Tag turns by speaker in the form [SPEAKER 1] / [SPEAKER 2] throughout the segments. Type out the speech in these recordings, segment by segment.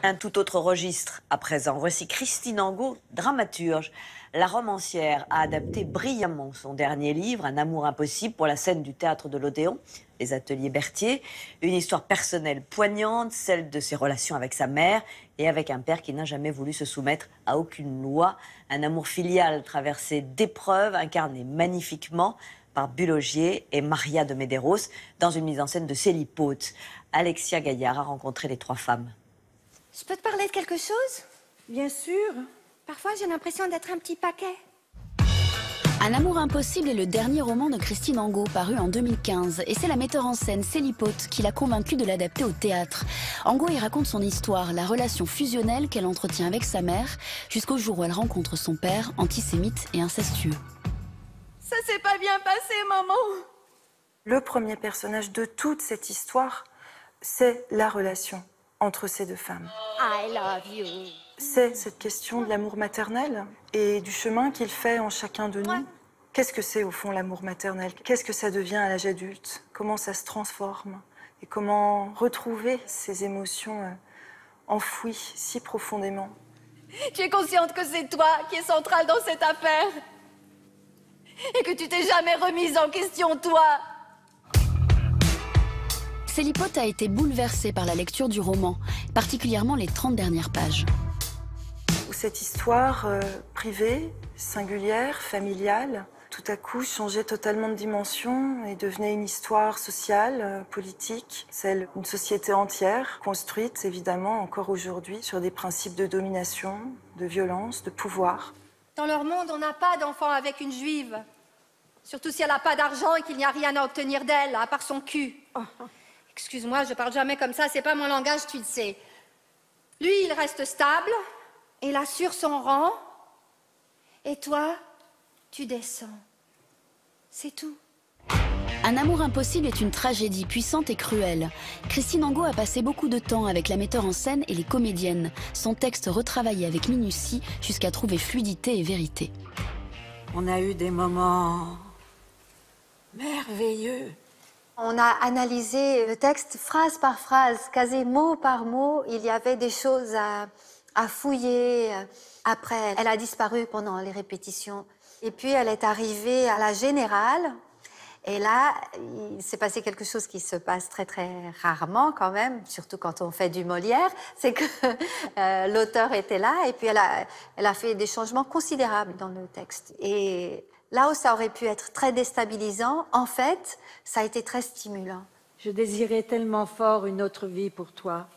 [SPEAKER 1] Un tout autre registre à présent. Voici Christine Angot, dramaturge. La romancière a adapté brillamment son dernier livre, Un amour impossible, pour la scène du théâtre de l'Odéon, les ateliers Berthier. Une histoire personnelle poignante, celle de ses relations avec sa mère et avec un père qui n'a jamais voulu se soumettre à aucune loi. Un amour filial traversé d'épreuves, incarné magnifiquement par Bulogier et Maria de Medeiros, dans une mise en scène de Célie Poth. Alexia Gaillard a rencontré les trois femmes.
[SPEAKER 2] Je peux te parler de quelque chose?
[SPEAKER 3] Bien sûr.
[SPEAKER 2] Parfois, j'ai l'impression d'être un petit paquet.
[SPEAKER 4] Un amour impossible est le dernier roman de Christine Angot, paru en 2015. Et c'est la metteur en scène Célie Poth qui l'a convaincue de l'adapter au théâtre. Angot y raconte son histoire, la relation fusionnelle qu'elle entretient avec sa mère, jusqu'au jour où elle rencontre son père, antisémite et incestueux.
[SPEAKER 2] Ça s'est pas bien passé, maman.
[SPEAKER 3] Le premier personnage de toute cette histoire, c'est la relation entre ces deux femmes.
[SPEAKER 2] I love you.
[SPEAKER 3] C'est cette question de l'amour maternel et du chemin qu'il fait en chacun de nous.
[SPEAKER 2] Ouais.
[SPEAKER 3] Qu'est-ce que c'est au fond l'amour maternel? Qu'est-ce que ça devient à l'âge adulte? Comment ça se transforme? Et comment retrouver ces émotions enfouies si profondément?
[SPEAKER 2] Tu es consciente que c'est toi qui es centrale dans cette affaire? Et que tu t'es jamais remise en question, toi?
[SPEAKER 4] Célie Poth a été bouleversée par la lecture du roman, particulièrement les 30 dernières pages.
[SPEAKER 3] Cette histoire privée, singulière, familiale, tout à coup changeait totalement de dimension et devenait une histoire sociale, politique, celle d'une société entière, construite évidemment encore aujourd'hui sur des principes de domination, de violence, de pouvoir.
[SPEAKER 2] Dans leur monde, on n'a pas d'enfant avec une juive. Surtout si elle n'a pas d'argent et qu'il n'y a rien à obtenir d'elle, à part son cul. Excuse-moi, je parle jamais comme ça, c'est pas mon langage, tu le sais. Lui, il reste stable, il assure son rang, et toi, tu descends. C'est tout.
[SPEAKER 4] Un amour impossible est une tragédie puissante et cruelle. Christine Angot a passé beaucoup de temps avec la metteur en scène et les comédiennes. Son texte retravaillé avec minutie jusqu'à trouver fluidité et vérité.
[SPEAKER 5] On a eu des moments merveilleux.
[SPEAKER 6] On a analysé le texte phrase par phrase, quasi mot par mot. Il y avait des choses à fouiller. Après, elle a disparu pendant les répétitions. Et puis, elle est arrivée à la générale. Et là, il s'est passé quelque chose qui se passe très, très rarement quand même, surtout quand on fait du Molière. C'est que l'auteur était là et puis elle a fait des changements considérables dans le texte. Et là où ça aurait pu être très déstabilisant, en fait, ça a été très stimulant.
[SPEAKER 5] Je désirais tellement fort une autre vie pour toi.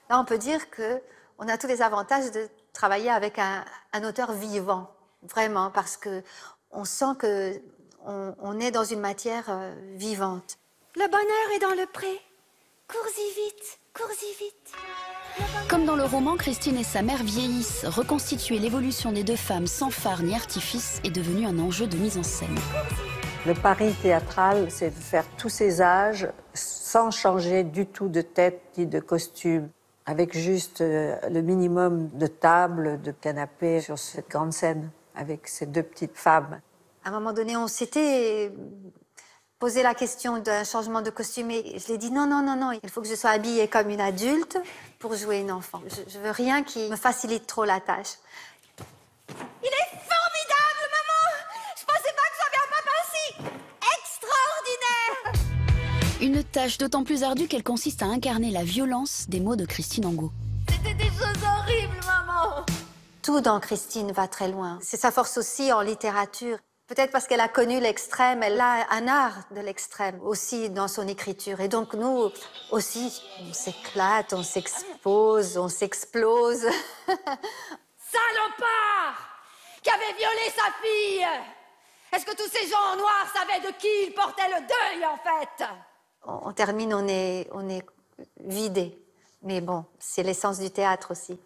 [SPEAKER 6] Là, on peut dire qu'on a tous les avantages de travailler avec un auteur vivant, vraiment, parce qu'on sent qu'on est dans une matière vivante.
[SPEAKER 2] Le bonheur est dans le pré. Cours-y vite, cours-y vite.
[SPEAKER 4] Comme dans le roman, Christine et sa mère vieillissent. Reconstituer l'évolution des deux femmes sans phare ni artifice est devenu un enjeu de mise en scène.
[SPEAKER 7] Le pari théâtral, c'est de faire tous ces âges sans changer du tout de tête ni de costume, avec juste le minimum de table, de canapé sur cette grande scène, avec ces deux petites femmes.
[SPEAKER 6] À un moment donné, on s'était posé la question d'un changement de costume et je l'ai dit non, non, non, non, il faut que je sois habillée comme une adulte pour jouer une enfant. Je veux rien qui me facilite trop la tâche.
[SPEAKER 2] Il est formidable, maman! Je pensais pas que j'avais un papa aussi extraordinaire!
[SPEAKER 4] Une tâche d'autant plus ardue qu'elle consiste à incarner la violence des mots de Christine Angot.
[SPEAKER 2] C'était des choses horribles, maman!
[SPEAKER 6] Tout dans Christine va très loin. C'est sa force aussi en littérature. Peut-être parce qu'elle a connu l'extrême, elle a un art de l'extrême aussi dans son écriture. Et donc nous aussi, on s'éclate, on s'expose, on s'explose.
[SPEAKER 2] Salopard! Qui avait violé sa fille! Est-ce que tous ces gens en noir savaient de qui ils portaient le deuil, en fait?
[SPEAKER 6] On termine, on est vidé. Mais bon, c'est l'essence du théâtre aussi.